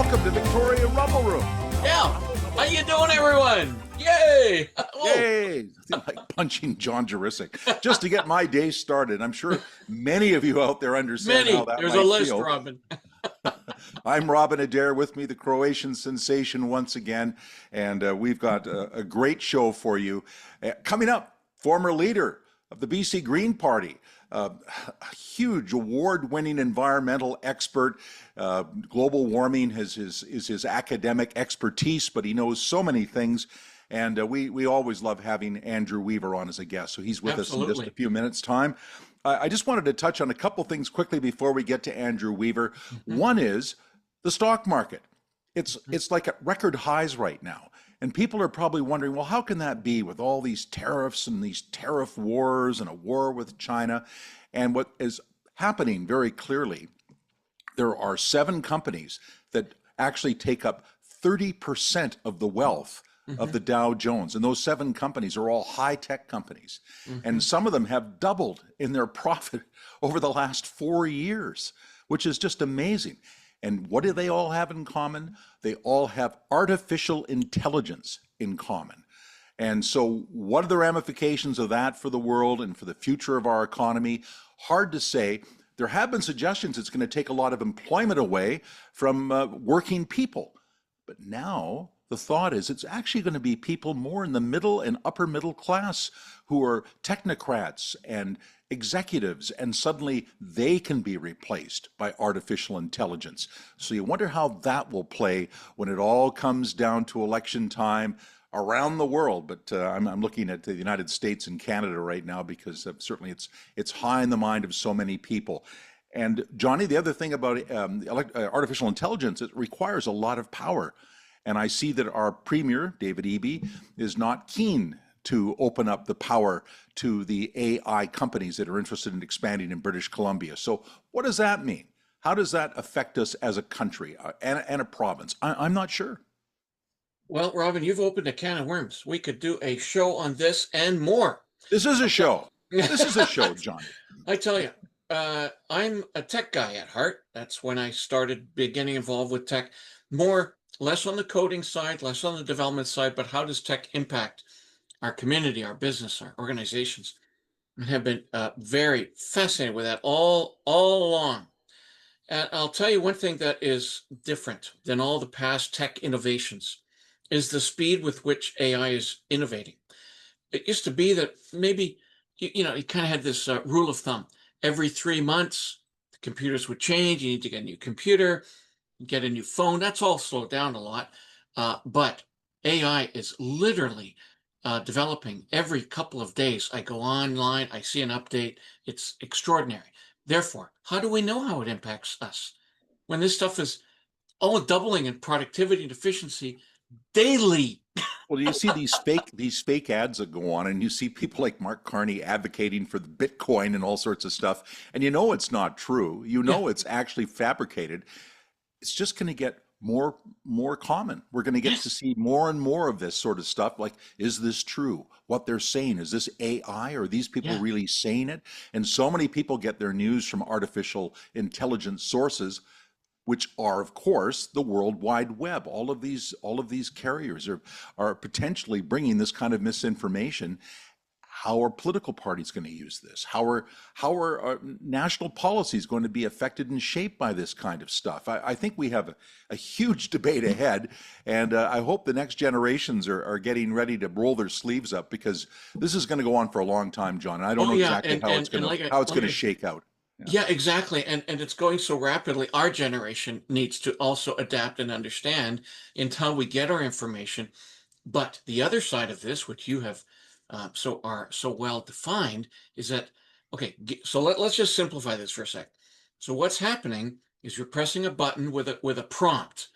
Welcome to Victoria Rumble Room. Yeah, how you doing, everyone? Yay! Yay! I feel like punching John Juricic just to get my day started. I'm sure many of you out there understand how that There's might a list, feel. Robin. I'm Robin Adair, with me the Croatian Sensation once again, and we've got a great show for you. Coming up, former leader of the BC Green Party, a huge award-winning environmental expert. Global warming is his academic expertise, but he knows so many things. And we always love having Andrew Weaver on as a guest. So he's with us in just a few minutes' time. I just wanted to touch on a couple things quickly before we get to Andrew Weaver. One is the stock market. It's like at record highs right now. And people are probably wondering, well, how can that be with all these tariffs and these tariff wars and a war with China? And what is happening very clearly, there are 7 companies that actually take up 30% of the wealth of the Dow Jones. And those 7 companies are all high-tech companies. And some of them have doubled in their profit over the last 4 years, which is just amazing. And what do they all have in common? They all have artificial intelligence in common. And so what are the ramifications of that for the world and for the future of our economy? Hard to say. There have been suggestions it's going to take a lot of employment away from working people. But now the thought is it's actually going to be people more in the middle and upper middle class who are technocrats and executives, and suddenly they can be replaced by artificial intelligence. So you wonder how that will play when it all comes down to election time around the world. But I'm looking at the United States and Canada right now because certainly it's high in the mind of so many people. And Johnny, the other thing about artificial intelligence, it requires a lot of power. And I see that our Premier, David Eby, is not keen to open up the power to the AI companies that are interested in expanding in British Columbia. So what does that mean? How does that affect us as a country and a province? I'm not sure. Well, Robin, you've opened a can of worms. We could do a show on this and more. This is a show. This is a show, Johnny. I tell you, I'm a tech guy at heart. That's when I started getting involved with tech. Less on the coding side, less on the development side, but how does tech impact our community, our business, our organizations? I have been very fascinated with that all along. And I'll tell you one thing that is different than all the past tech innovations is the speed with which AI is innovating. It used to be that maybe, you kind of had this rule of thumb. Every 3 months, the computers would change. You need to get a new computer, get a new phone. That's all slowed down a lot. But AI is literally developing every couple of days. I go online, I see an update. It's extraordinary. Therefore, how do we know how it impacts us when this stuff is all doubling in productivity and efficiency daily? Well, you see these fake ads that go on, and you see people like Mark Carney advocating for the Bitcoin and all sorts of stuff, and you know it's not true. You know it's actually fabricated. It's just going to get more common. We're going to get to see more and more of this sort of stuff. Like, is this true? What they're saying, is this AI? Or are these people really saying it? And so many people get their news from artificial intelligence sources, which are, of course, the World Wide Web. All of these carriers are potentially bringing this kind of misinformation. How are political parties going to use this? How are national policies going to be affected and shaped by this kind of stuff? I think we have a huge debate ahead, and I hope the next generations are getting ready to roll their sleeves up, because this is going to go on for a long time, John. And I don't know exactly how it's going to shake out. Yeah, exactly. And it's going so rapidly. Our generation needs to also adapt and understand in how we get our information. But the other side of this, which you have so well defined, is that, okay, so let's just simplify this for a sec. So what's happening is you're pressing a button with a prompt.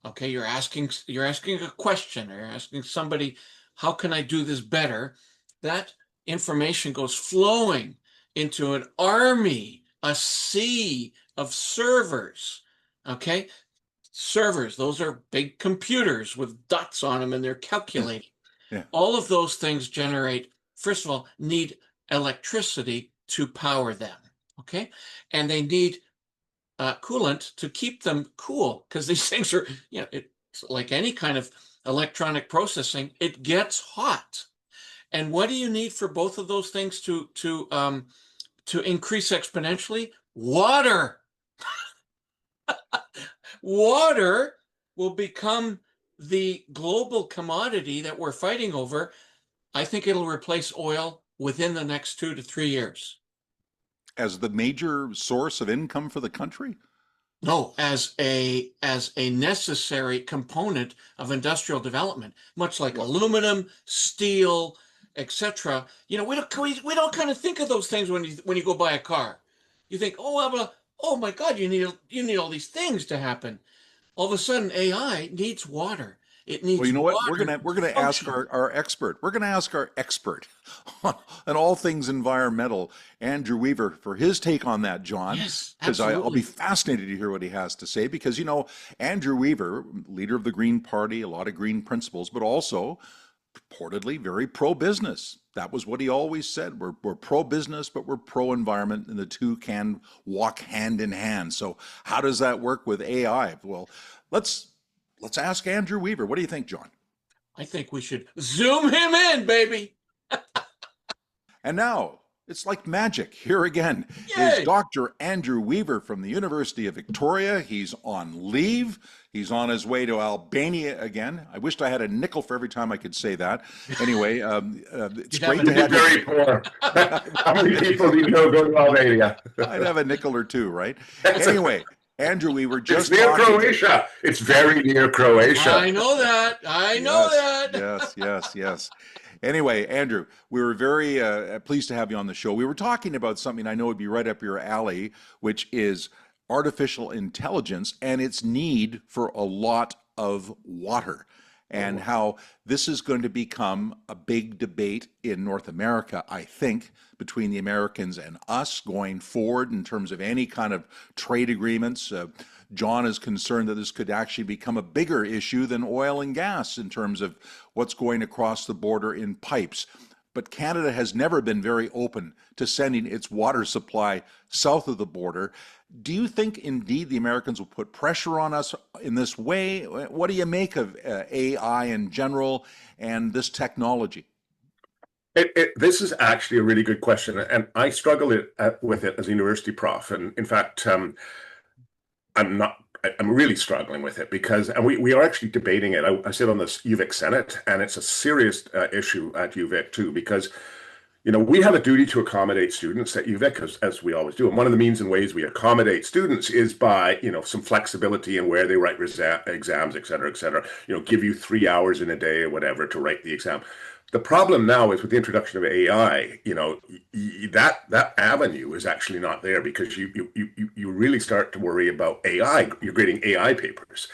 Okay, you're asking a question, or you're asking somebody, how can I do this better? That information goes flowing into an army, a sea of servers. Okay, servers, those are big computers with dots on them, and they're calculating. All of those things first of all, need electricity to power them, okay? And they need coolant to keep them cool, because these things are, it's like any kind of electronic processing, it gets hot. And what do you need for both of those things to increase exponentially? Water. Water will become the global commodity that we're fighting over. I think it'll replace oil within the next 2 to 3 years. As the major source of income for the country? No, as a necessary component of industrial development, much like aluminum, steel, etc. We don't kind of think of those things when you go buy a car. You think, oh my God, you need all these things to happen. All of a sudden, AI needs water. It Well, needs you know what? We're water gonna to ask function. our expert. We're gonna ask our expert on all things environmental, Andrew Weaver, for his take on that, John. Yes, Because I'll be absolutely. fascinated to hear what he has to say. Because Andrew Weaver, leader of the Green Party, a lot of green principles, but also purportedly very pro-business. That was what he always said. We're pro-business, but we're pro-environment, and the two can walk hand in hand. So how does that work with AI? Well, let's let's ask Andrew Weaver. What do you think, John? I think we should zoom him in, baby. And now it's like magic. Here again is Yay! Dr. Andrew Weaver from the University of Victoria. He's on leave. He's on his way to Albania again. I wished I had a nickel for every time I could say that. Anyway, it's You'd have great a to You'd be have you. very poor. How many people do you know go to Albania? I'd have a nickel or two, right? Anyway, Andrew, we were It's just near talking. Croatia. It's very near Croatia. I know that. I know Yes, that. yes, yes, yes. Anyway, Andrew, we were very pleased to have you on the show. We were talking about something I know would be right up your alley, which is artificial intelligence and its need for a lot of water, and how this is going to become a big debate in North America, I think, between the Americans and us going forward in terms of any kind of trade agreements. John is concerned that this could actually become a bigger issue than oil and gas in terms of what's going across the border in pipes. But Canada has never been very open to sending its water supply south of the border. Do you think indeed the Americans will put pressure on us in this way? What do you make of AI in general and this technology? This is actually a really good question, and I struggle with it as a university prof. And in fact, I'm not. I'm really struggling with it because, and we are actually debating it. I sit on this UVic Senate, and it's a serious issue at UVic too, because we have a duty to accommodate students at UVic, as we always do. And one of the means and ways we accommodate students is by, some flexibility in where they write exams, et cetera, et cetera. Give you 3 hours in a day or whatever to write the exam. The problem now is with the introduction of AI, that avenue is actually not there because you really start to worry about AI. You're grading AI papers,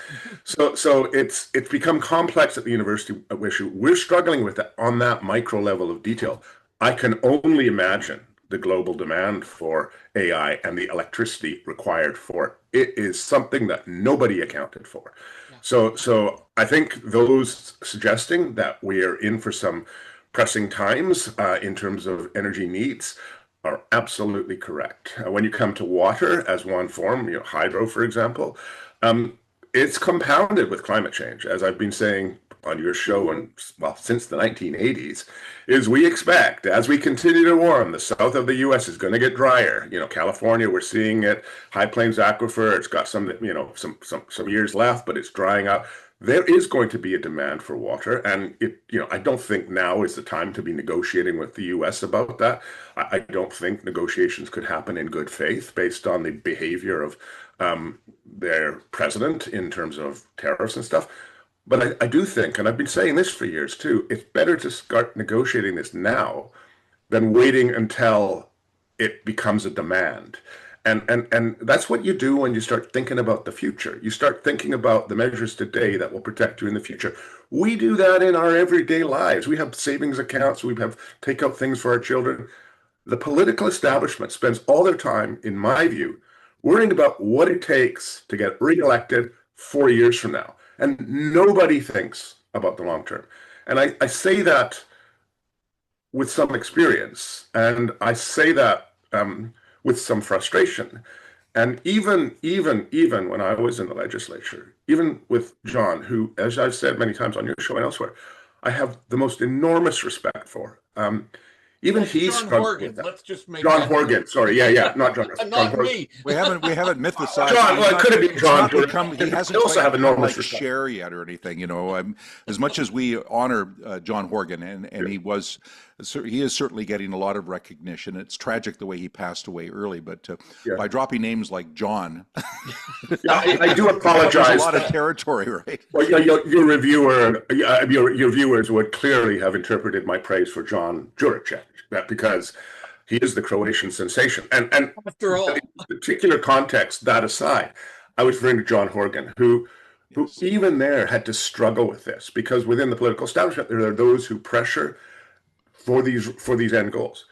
so it's become complex at the university issue. We're struggling with it on that micro level of detail. I can only imagine the global demand for AI and the electricity required for it. It is something that nobody accounted for. Yeah. So I think those suggesting that we are in for some pressing times in terms of energy needs are absolutely correct. When you come to water as one form, hydro, for example, it's compounded with climate change, as I've been saying on your show, and since the 1980s, is we expect as we continue to warm, the south of the U.S. is going to get drier. California, we're seeing it. High Plains Aquifer, it's got some years left, but it's drying up. There is going to be a demand for water, and I don't think now is the time to be negotiating with the U.S. about that. I don't think negotiations could happen in good faith based on the behavior of their president in terms of tariffs and stuff. But I do think, and I've been saying this for years too, it's better to start negotiating this now than waiting until it becomes a demand. And that's what you do when you start thinking about the future. You start thinking about the measures today that will protect you in the future. We do that in our everyday lives. We have savings accounts, we have take out things for our children. The political establishment spends all their time, in my view, worrying about what it takes to get reelected 4 years from now. And nobody thinks about the long term. And I say that with some experience, and I say that with some frustration. And even when I was in the legislature, even with John, who, as I've said many times on your show and elsewhere, I have the most enormous respect for. Even That's he John struggled with Horgan. that. Let's just make John that clear. Horgan, sorry, yeah, not John. John Not Horgan. me. We haven't mythicized. John, well, it could have been It's John. not become. He hasn't I also quite have become enormous like respect. Cher yet or anything. You know, as much as we honor John Horgan, and he is certainly getting a lot of recognition. It's tragic the way he passed away early, but Yeah. by dropping names like John, Yeah, I do there's apologize. a lot of territory, right? Well, your reviewer, your viewers would clearly have interpreted my praise for John Juricic, because he is the Croatian sensation. And After all, in particular context, that aside, I was referring to John Horgan, who Yes. even there had to struggle with this, because within the political establishment there are those who pressure for these end goals.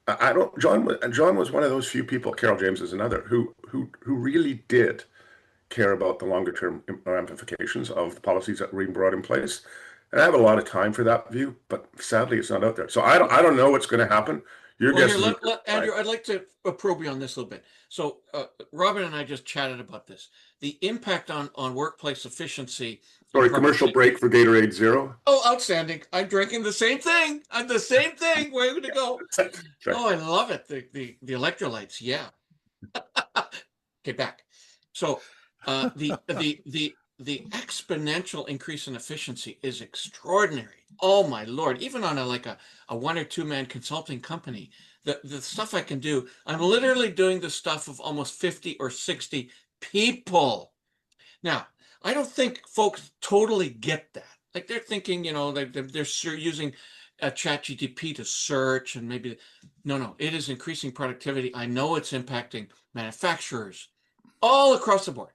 I don't. John was one of those few people. Carol James is another who really did care about the longer term ramifications of the policies that were being brought in place. And I have a lot of time for that view, but sadly it's not out there. So I don't know what's going to happen. Your well, guess here, is Andrew, I'd like to probe you on this a little bit. So, Robin and I just chatted about this. The impact on workplace efficiency. sorry, commercial break for Gatorade Zero. Oh, outstanding. I'm drinking the same thing. I'm the same thing. Where are we going to go? Sorry. Oh, I love it. The electrolytes. Yeah. Okay, back. So the exponential increase in efficiency is extraordinary. Oh my Lord. Even on a one or two man consulting company, the stuff I can do, I'm literally doing the stuff of almost 50 or 60 people. Now, I don't think folks totally get that. Like they're thinking, they're using ChatGPT to search and maybe, no, it is increasing productivity. I know it's impacting manufacturers all across the board.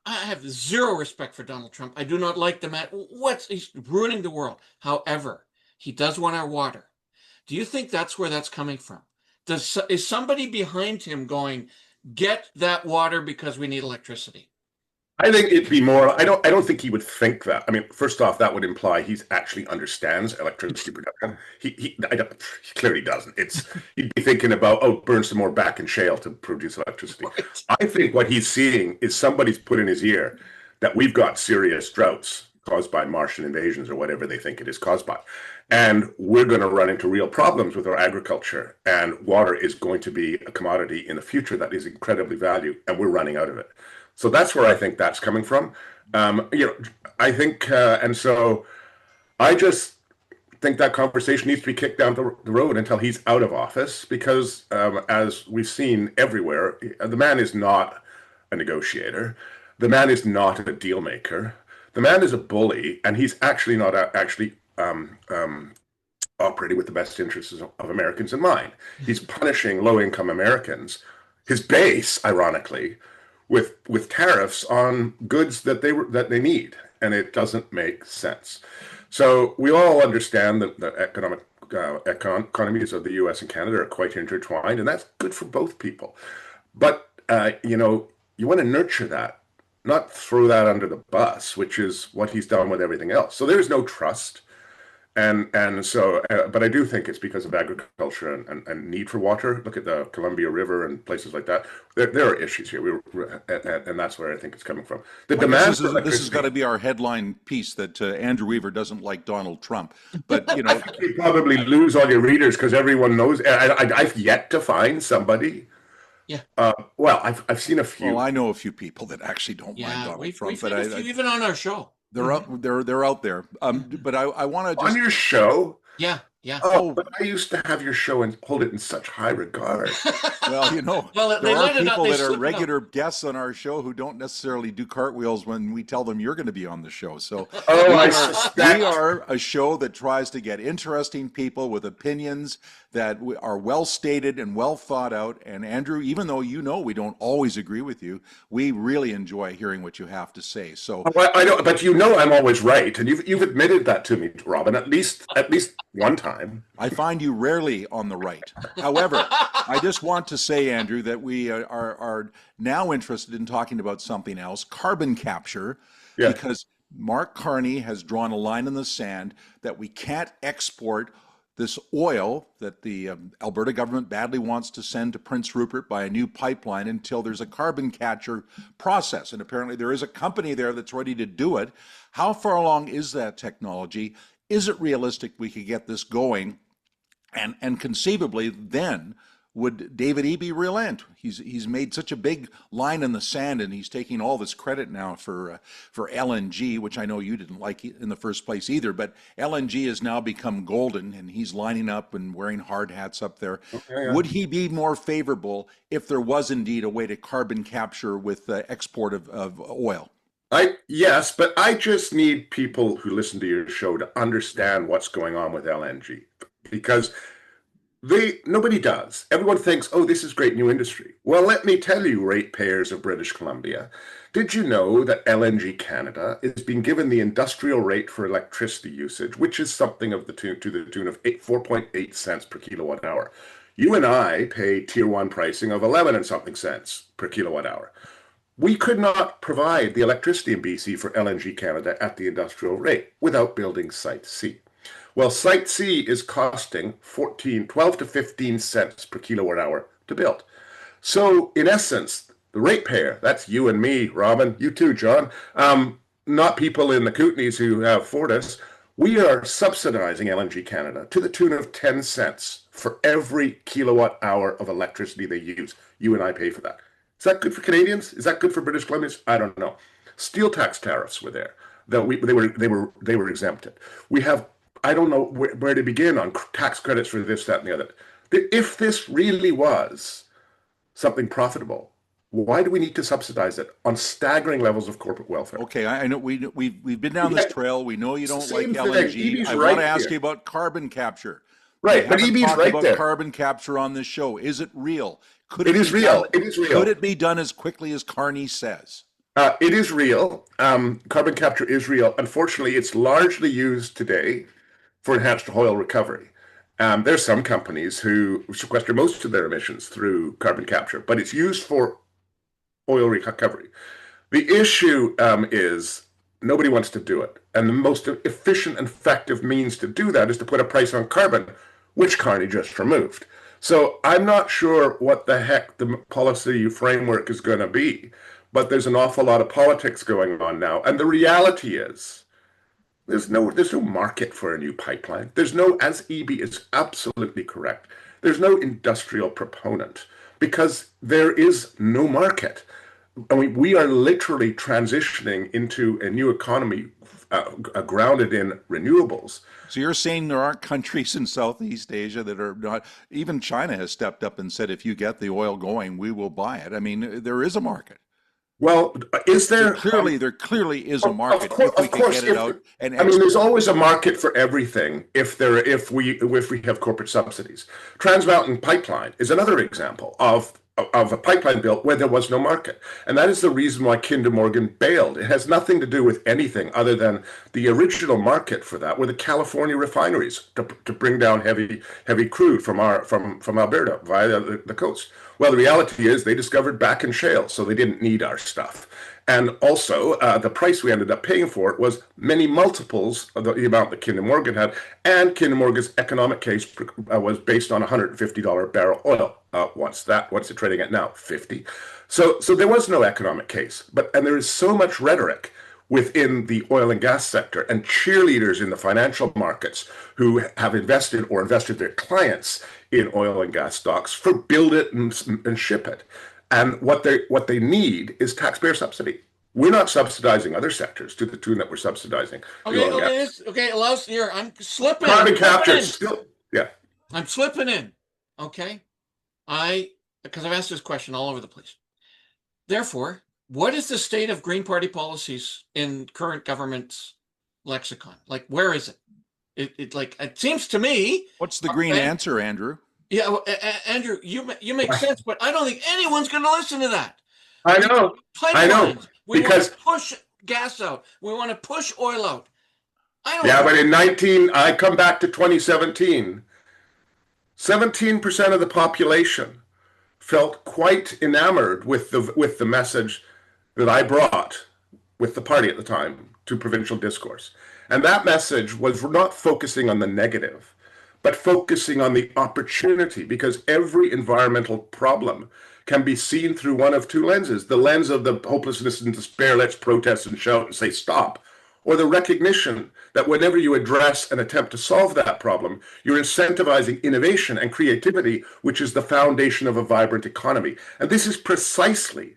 I have zero respect for Donald Trump. I do not like the man. He's ruining the world. However, he does want our water. Do you think that's where that's coming from? Is somebody behind him going, get that water because we need electricity? I think it'd be more. I don't think he would think that. I mean, first off, that would imply he actually understands electricity production. He clearly doesn't. He'd be thinking about, burn some more back in shale to produce electricity. Right. I think what he's seeing is somebody's put in his ear that we've got serious droughts caused by Martian invasions or whatever they think it is caused by, and we're going to run into real problems with our agriculture. And water is going to be a commodity in the future that is incredibly valued, and we're running out of it. So that's where I think that's coming from. I think, and so I just think that conversation needs to be kicked down the road until he's out of office, because as we've seen everywhere, the man is not a negotiator. The man is not a deal maker. The man is a bully, and he's actually not operating with the best interests of Americans in mind. He's punishing low-income Americans, his base, ironically, with tariffs on goods that they need, and it doesn't make sense. So we all understand that the economies of the U.S. and Canada are quite intertwined, and that's good for both people. But you want to nurture that, not throw that under the bus, which is what he's done with everything else. So there's no trust. And so, but I do think it's because of agriculture and need for water. Look at the Columbia River and places like that. There are issues here, and that's where I think it's coming from. The demand for electricity. This has got to be our headline piece, that Andrew Weaver doesn't like Donald Trump. But I think you probably lose all your readers because everyone knows. I've yet to find somebody. Yeah. Well, I've seen a few. Well, I know a few people that actually don't mind Donald Trump, we've but had a few even on our show. They're out there. But I want to just on your show. Yeah. Oh, but I used to have your show and hold it in such high regard. Well, well, there are people that are regular guests on our show who don't necessarily do cartwheels when we tell them you're going to be on the show. So we are a show that tries to get interesting people with opinions that are well stated and well thought out. And Andrew, even though we don't always agree with you, we really enjoy hearing what you have to say. So I know, but I'm always right, and you've admitted that to me, Robin, at least one time. I find you rarely on the right. However, I just want to say, Andrew, that we are now interested in talking about something else, carbon capture, because Mark Carney has drawn a line in the sand that we can't export this oil that the Alberta government badly wants to send to Prince Rupert by a new pipeline until there's a carbon capture process. And apparently there is a company there that's ready to do it. How far along is that technology? Is it realistic we could get this going? And conceivably then, would David Eby relent? He's made such a big line in the sand, and he's taking all this credit now for LNG, which I know you didn't like in the first place either. But LNG has now become golden, and he's lining up and wearing hard hats up there. Okay, yeah. Would he be more favorable if there was indeed a way to carbon capture with the export of oil? Yes, but I just need people who listen to your show to understand what's going on with LNG, because nobody does. Everyone thinks, oh, this is great new industry. Well, let me tell you, ratepayers of British Columbia, did you know that LNG Canada is being given the industrial rate for electricity usage, which is something of the to the tune of 4.8 cents per kilowatt hour. You and I pay tier 1 pricing of 11 and something cents per kilowatt hour. We could not provide the electricity in BC for LNG Canada at the industrial rate without building Site C. Well, Site C is costing 12 to 15 cents per kilowatt hour to build. So in essence, the ratepayer, that's you and me, Robin, you too, John, not people in the Kootenays who have Fortis, we are subsidizing LNG Canada to the tune of 10 cents for every kilowatt hour of electricity they use. You and I pay for that. Is that good for Canadians? Is that good for British Columbians? I don't know. Steel tax tariffs were there. They were exempted. We have, I don't know where to begin on tax credits for this, that, and the other. If this really was something profitable, why do we need to subsidize it on staggering levels of corporate welfare? Okay, I know we've been down this trail. We know you don't like LNG. I want to ask you about carbon capture. Right, but EB's right there. Carbon capture on this show. Is it real? It is real. Could it be done as quickly as Carney says? It is real. Carbon capture is real. Unfortunately, it's largely used today for enhanced oil recovery. There's some companies who sequester most of their emissions through carbon capture, but it's used for oil recovery. The issue is nobody wants to do it. And the most efficient and effective means to do that is to put a price on carbon, which Carney just removed. So I'm not sure what the heck the policy framework is going to be, but there's an awful lot of politics going on now. And the reality is there's no market for a new pipeline. There's no, as Eby is absolutely correct, there's no industrial proponent because there is no market. I mean, we are literally transitioning into a new economy grounded in renewables. So you're saying there aren't countries in Southeast Asia that are not, even China has stepped up and said, if you get the oil going, we will buy it. I mean, there is a market. Well, is there? There clearly is a market. Of course, there's always a market for everything if we have corporate subsidies. Trans Mountain Pipeline is another example of a pipeline built where there was no market. And that is the reason why Kinder Morgan bailed. It has nothing to do with anything other than the original market for that were the California refineries to bring down heavy crude from Alberta via the coast. Well, the reality is they discovered Bakken shale, so they didn't need our stuff. And also, the price we ended up paying for it was many multiples of the amount that Kinder Morgan had. And Kinder Morgan's economic case was based on $150 barrel oil. What's it trading at now? 50. So there was no economic case. And there is so much rhetoric within the oil and gas sector and cheerleaders in the financial markets who have invested or invested their clients in oil and gas stocks for build it and ship it. And what they need is taxpayer subsidy. We're not subsidizing other sectors to the tune that we're subsidizing. Allows here. I'm slipping. Carbon capture still, yeah. I'm slipping in. Okay, because I've asked this question all over the place. Therefore, what is the state of Green Party policies in current government's lexicon? Like, where is it? It seems to me. What's the green answer, Andrew? Yeah, well, Andrew, you make sense, but I don't think anyone's going to listen to that. I know. We want to push gas out. We want to push oil out. But I come back to 2017. 17% of the population felt quite enamored with the message that I brought with the party at the time to provincial discourse. And that message was not focusing on the negative, but focusing on the opportunity, because every environmental problem can be seen through one of two lenses: the lens of the hopelessness and despair, let's protest and shout and say stop, or the recognition that whenever you address and attempt to solve that problem, you're incentivizing innovation and creativity, which is the foundation of a vibrant economy. And this is precisely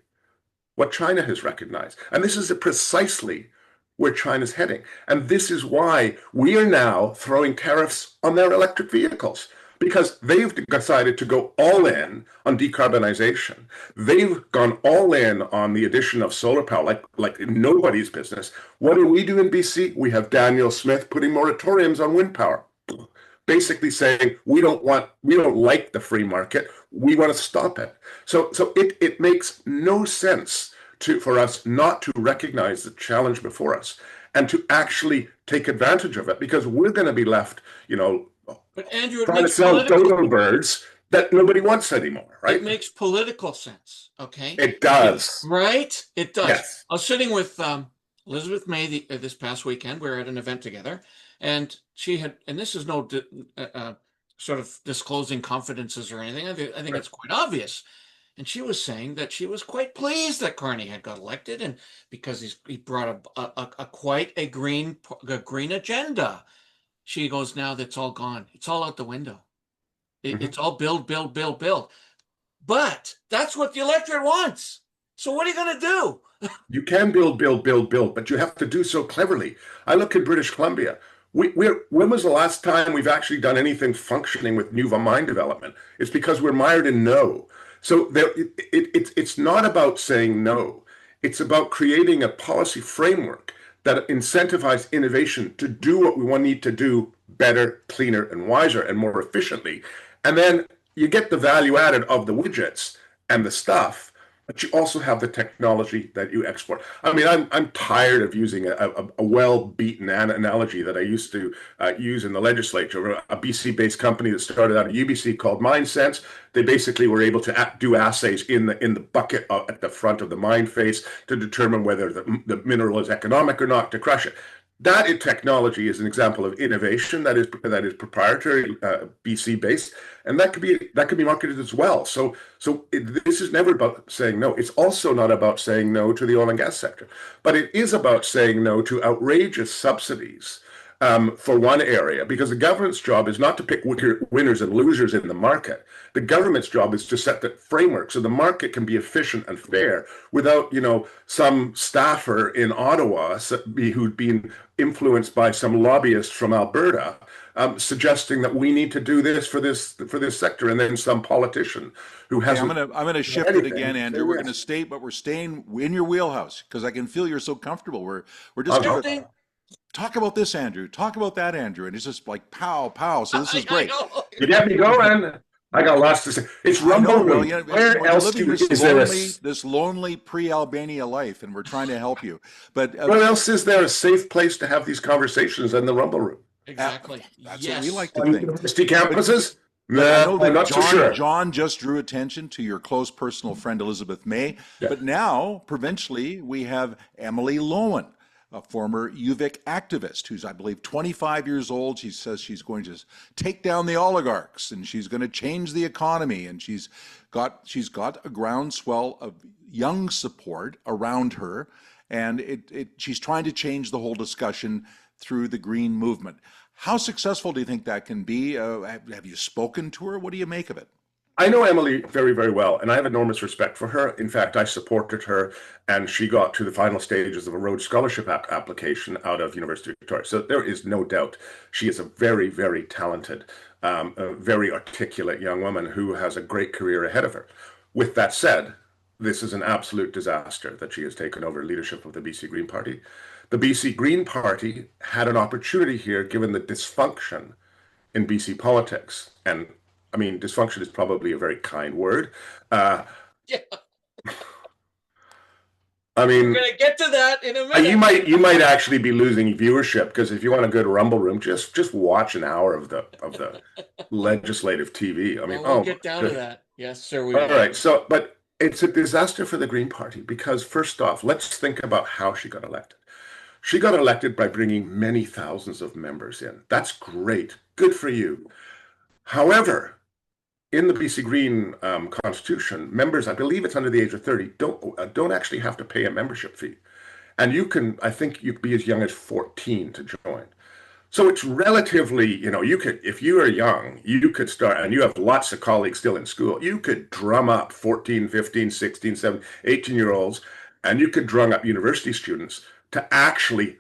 what China has recognized. And this is precisely where China's heading. And this is why we are now throwing tariffs on their electric vehicles, because they've decided to go all in on decarbonization. They've gone all in on the addition of solar power, like nobody's business. What do we do in BC? We have Daniel Smith putting moratoriums on wind power, basically saying we don't like the free market. We want to stop it. So it makes no sense for us not to recognize the challenge before us and to actually take advantage of it, because we're going to be left, but Andrew, trying to sell dodo birds that nobody wants anymore, right? It makes political sense, okay? It does. Right? It does. Yes. I was sitting with Elizabeth May this past weekend. We were at an event together, and she had, and this is no sort of disclosing confidences or anything. I think it's quite obvious. And she was saying that she was quite pleased that Carney had got elected, and because he brought a quite a green agenda. She goes, now that's all gone. It's all out the window. It's all build, build, build, build. But that's what the electorate wants. So what are you going to do? You can build, build, build, build, but you have to do so cleverly. I look at British Columbia. When was the last time we've actually done anything functioning with new mine development? It's because we're mired in no. So it's not about saying no. It's about creating a policy framework that incentivizes innovation to do what we need to do better, cleaner, and wiser, and more efficiently. And then you get the value added of the widgets and the stuff, but you also have the technology that you export. I mean, I'm tired of using a well-beaten analogy that I used to use in the legislature. A BC-based company that started out at UBC called MineSense. They basically were able to do assays in the bucket at the front of the mine face to determine whether the mineral is economic or not, to crush it. That technology is an example of innovation that is proprietary, BC based, and that could be marketed as well. So this is never about saying no. It's also not about saying no to the oil and gas sector, but it is about saying no to outrageous subsidies for one area, because the government's job is not to pick winners and losers in the market. The government's job is to set the framework so the market can be efficient and fair without, some staffer in Ottawa who'd been influenced by some lobbyists from Alberta suggesting that we need to do this for this sector, and then some politician who hasn't. I'm gonna shift it again, Andrew. We're gonna stay, but we're staying in your wheelhouse because I can feel you're so comfortable. We're just gonna talk about this, Andrew. Talk about that, Andrew. And it's just like pow, pow. So this is great. You get me going. I got lots to say. It's Rumble Room. Where else is there this lonely pre-Albania life, and we're trying to help you. But where else is there a safe place to have these conversations than the Rumble Room? Exactly. That's what we like to On think. university campuses? No, I'm not so sure. John just drew attention to your close personal friend Elizabeth May, but now provincially we have Emily Lowen, a former UVic activist who's, I believe, 25 years old. She says she's going to take down the oligarchs and she's going to change the economy. And she's got a groundswell of young support around her. And she's trying to change the whole discussion through the green movement. How successful do you think that can be? Have you spoken to her? What do you make of it? I know Emily very, very well, and I have enormous respect for her. In fact, I supported her, and she got to the final stages of a Rhodes Scholarship application out of University of Victoria. So there is no doubt she is a very, very talented, a very articulate young woman who has a great career ahead of her. With that said, this is an absolute disaster that she has taken over leadership of the BC Green Party. The BC Green Party had an opportunity here, given the dysfunction in BC politics, and I mean, dysfunction is probably a very kind word. Yeah. I mean, we're gonna get to that in a minute. You might actually be losing viewership, because if you want a good Rumble Room, just watch an hour of the legislative TV. I mean, we'll get down to that. Yes, sir. All right. So, but it's a disaster for the Green Party, because first off, let's think about how she got elected. She got elected by bringing many thousands of members in. That's great. Good for you. However, in the BC Green Constitution, members, I believe it's under the age of 30, don't actually have to pay a membership fee. And you can, I think you could be as young as 14 to join. So it's relatively, you could, if you are young, you could start, and you have lots of colleagues still in school, you could drum up 14, 15, 16, 17, 18-year-olds, and you could drum up university students to actually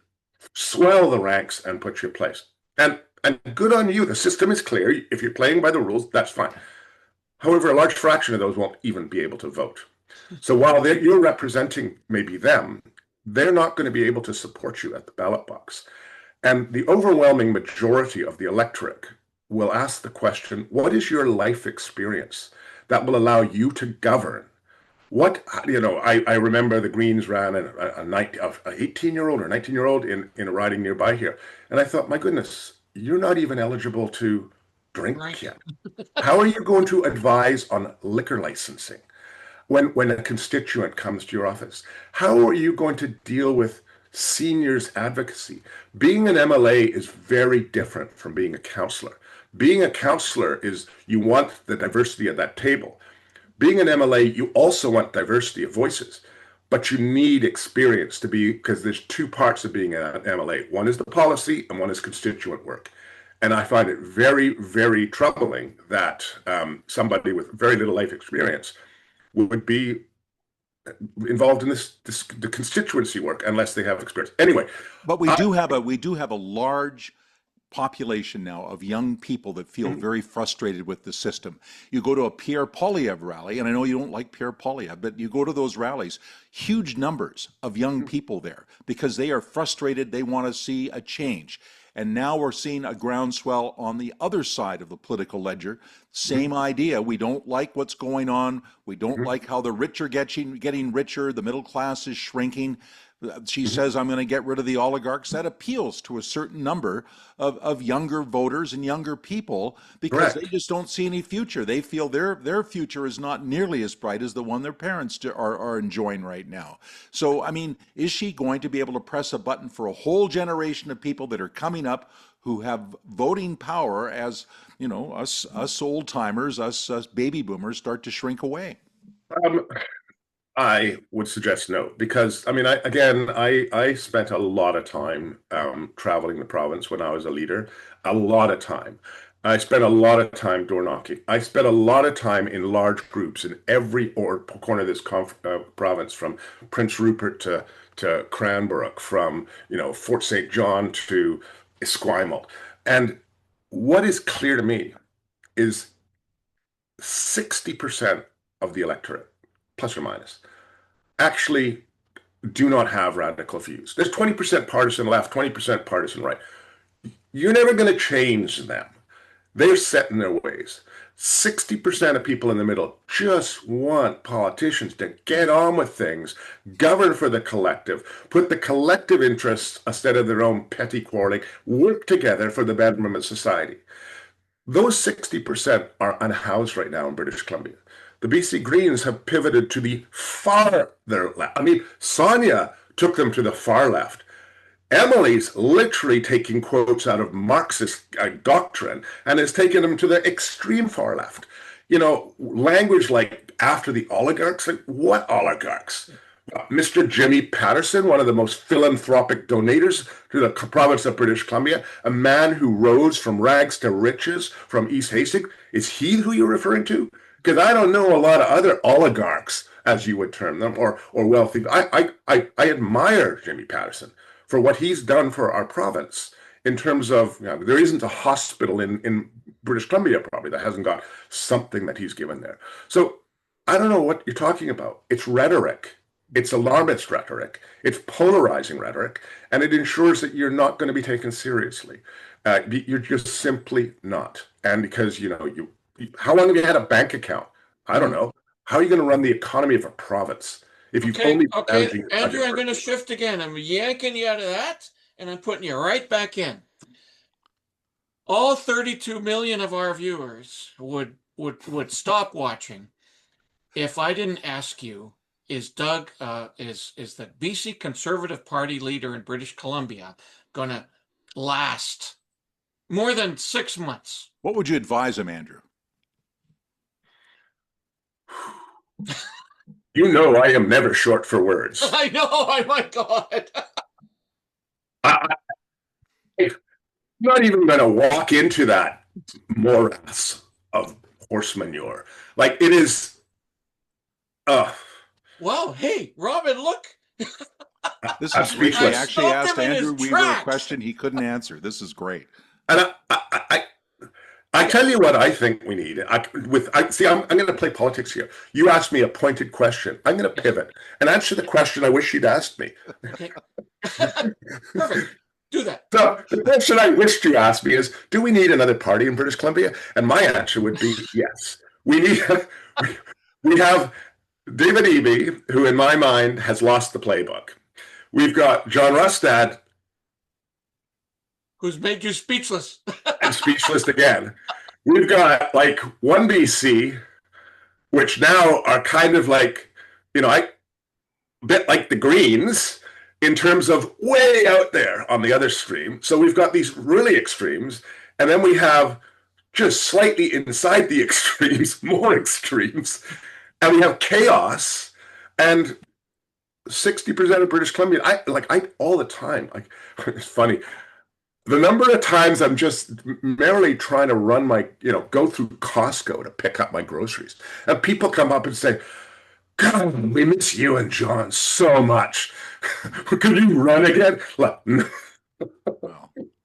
swell the ranks and put you in place. And good on you. The system is clear. If you're playing by the rules, that's fine. However, a large fraction of those won't even be able to vote. So while you're representing maybe them, they're not going to be able to support you at the ballot box. And the overwhelming majority of the electorate will ask the question, what is your life experience that will allow you to govern? I remember the Greens ran an 18-year-old or 19-year-old in a riding nearby here. And I thought, my goodness, you're not even eligible to drink yet. How are you going to advise on liquor licensing when a constituent comes to your office? How are you going to deal with seniors advocacy? Being an MLA is very different from being a councillor. Being a councillor is you want the diversity at that table. Being an MLA, you also want diversity of voices, but you need experience to be, because there's two parts of being an MLA. One is the policy and one is constituent work. And I find it very, very troubling that somebody with very little life experience would be involved in the constituency work unless they have experience. Anyway, but we do have a large population now of young people that feel very frustrated with the system. You go to a Pierre Poilievre rally, and I know you don't like Pierre Poilievre, but you go to those rallies, huge numbers of young people there because they are frustrated. They want to see a change. And now we're seeing a groundswell on the other side of the political ledger. Same idea. We don't like what's going on. We don't like how the rich are getting richer. The middle class is shrinking. She says, I'm going to get rid of the oligarchs. That appeals to a certain number of younger voters and younger people because they just don't see any future. They feel their future is not nearly as bright as the one their parents are enjoying right now. So, I mean, is she going to be able to press a button for a whole generation of people that are coming up who have voting power as, us old timers, us baby boomers start to shrink away? I would suggest no, because I spent a lot of time traveling the province when I was a leader. A lot of time. I spent a lot of time door knocking. I spent a lot of time in large groups in every corner of this province, from Prince Rupert to Cranbrook, from Fort St. John to Esquimalt. And what is clear to me is 60% of the electorate, plus or minus, actually do not have radical views. There's 20% partisan left, 20% partisan right. You're never going to change them. They're set in their ways. 60% of people in the middle just want politicians to get on with things, govern for the collective, put the collective interests instead of their own petty quarreling, work together for the betterment of society. Those 60% are unhoused right now in British Columbia. The BC Greens have pivoted to the farther left. Sonia took them to the far left. Emily's literally taking quotes out of Marxist doctrine and has taken them to the extreme far left. Language like after the oligarchs. Like, what oligarchs? Mr. Jimmy Patterson, one of the most philanthropic donators to the province of British Columbia, a man who rose from rags to riches from East Hastings. Is he who you're referring to? Because I don't know a lot of other oligarchs, as you would term them, or wealthy. I admire Jimmy Patterson for what he's done for our province in terms of, there isn't a hospital in British Columbia probably that hasn't got something that he's given there. So I don't know what you're talking about. It's rhetoric. It's alarmist rhetoric. It's polarizing rhetoric, and it ensures that you're not going to be taken seriously. You're just simply not. And because, how long have you had a bank account? I don't know. How are you going to run the economy of a province if you've only been managing a Andrew, budget I'm going to shift again. I'm yanking you out of that, and I'm putting you right back in. All 32 million of our viewers would stop watching if I didn't ask you, is Doug, is the BC Conservative Party leader in British Columbia going to last More than 6 months. What would you advise him, Andrew? You know, I am never short for words. I know. Oh my God. I'm not even going to walk into that morass of horse manure. Like it is. Wow. Hey, Robin, look. This I'm is great. speechless. We actually Stopped asked him in his Andrew Weaver a tracks. question he couldn't answer. This is great. And I tell you what I think we need. I'm going to play politics here. You asked me a pointed question. I'm going to pivot and answer the question I wish you'd asked me. Okay. Perfect. Do that. So the question I wished you asked me is, do we need another party in British Columbia? And my answer would be yes. We have David Eby, who in my mind has lost the playbook. We've got John Rustad. Who's made you speechless? And speechless again. We've got like one BC, which now are kind of like, a bit like the Greens in terms of way out there on the other stream. So we've got these really extremes, and then we have just slightly inside the extremes, more extremes, and we have chaos, and 60% of British Columbia, I all the time, it's funny. The number of times I'm just merely trying to run go through Costco to pick up my groceries. And people come up and say, God, we miss you and John so much. Could you run again? Like,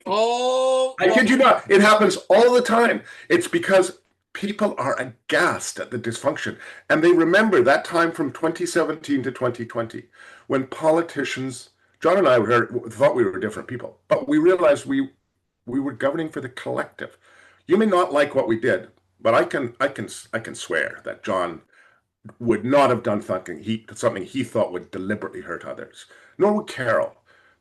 Oh. I kid you not. It happens all the time. It's because people are aghast at the dysfunction. And they remember that time from 2017 to 2020 when politicians... John and I thought we were different people, but we realized we were governing for the collective. You may not like what we did, but I can swear that John would not have done something he thought would deliberately hurt others. Nor would Carol.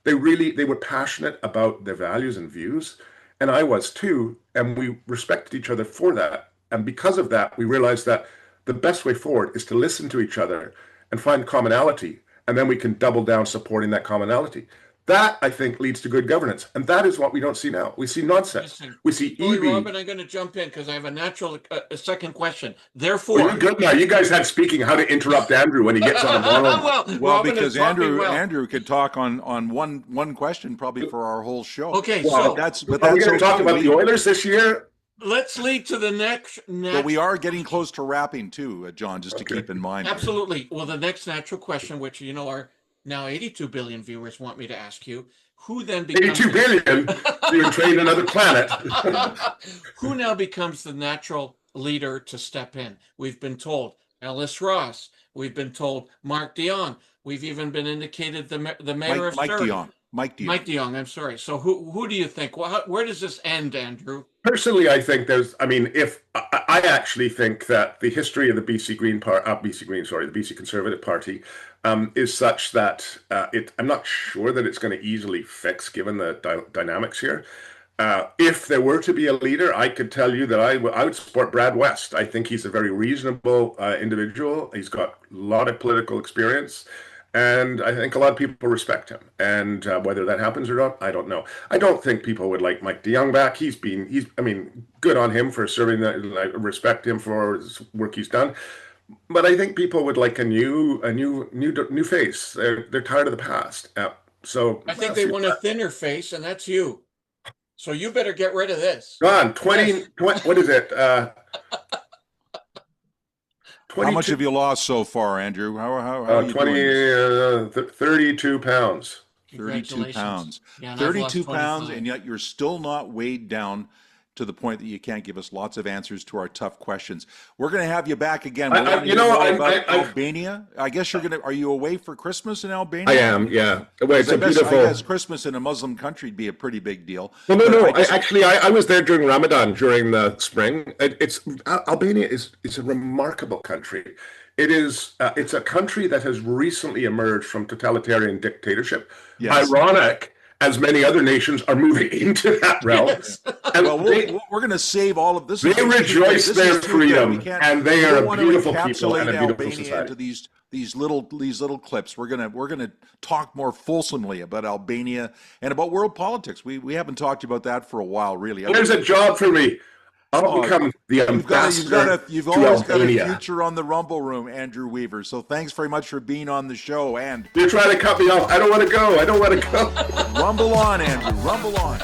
They were passionate about their values and views, and I was too, and we respected each other for that. And because of that, we realized that the best way forward is to listen to each other and find commonality. And then we can double down supporting that commonality. That, I think, leads to good governance. And that is what we don't see now. We see nonsense. We see Sorry, EV. Robin, I'm going to jump in because I have a second question. Therefore... Well, you're good now. You guys had speaking how to interrupt Andrew when he gets on a monologue. Well, because Andrew could talk on one question probably for our whole show. Okay, well, so... Are we going to talk about the Oilers this year? Let's lead to the next... But we are getting close to wrapping too, John, just to keep in mind. Absolutely. Well, the next natural question, which, our now 82 billion viewers want me to ask you, who then becomes... 82 billion? You invade another planet. Who now becomes the natural leader to step in? We've been told Ellis Ross. We've been told Mark DeYoung. We've even been indicated the mayor of Surrey. Mike DeYoung, I'm sorry. So who do you think? Where does this end, Andrew? Personally, I think I actually think that the history of the the BC Conservative Party is such that I'm not sure that it's going to easily fix given the dynamics here. If there were to be a leader, I could tell you that I would support Brad West. I think he's a very reasonable individual. He's got a lot of political experience. And I think a lot of people respect him. And whether that happens or not, I don't know. I don't think people would like Mike DeYoung back. He's good on him for serving that. I respect him for his work he's done. But I think people would like a new face. They're tired of the past. So I think they want a thinner face, and that's you. So you better get rid of this. Gone. 20, what is it? How much have you lost so far, Andrew? How are you doing? 32 pounds. 32 pounds. Yeah, 32 pounds, and yet you're still not weighed down to the point that you can't give us lots of answers to our tough questions. We're going to have you back again. Albania. I guess are you away for Christmas in Albania? I am, yeah. Well, it's beautiful. I guess Christmas in a Muslim country would be a pretty big deal. Well, no. I was there during Ramadan during the spring. Albania is a remarkable country. It's a country that has recently emerged from totalitarian dictatorship. Yes. Ironic, as many other nations are moving into that realm. Yes. Well, we're going to save all of this. They rejoice their freedom, and they are a beautiful people and a beautiful Albania society. into these little clips. We're gonna talk more fulsomely about Albania and about world politics. We haven't talked about that for a while, really. There's a job for me. I'll become the ambassador you've to always got a Albania. future on the Rumble Room, Andrew Weaver. So thanks very much for being on the show. And You're trying to cut me off. I don't want to go. I don't want to go. rumble on, Andrew. Rumble on.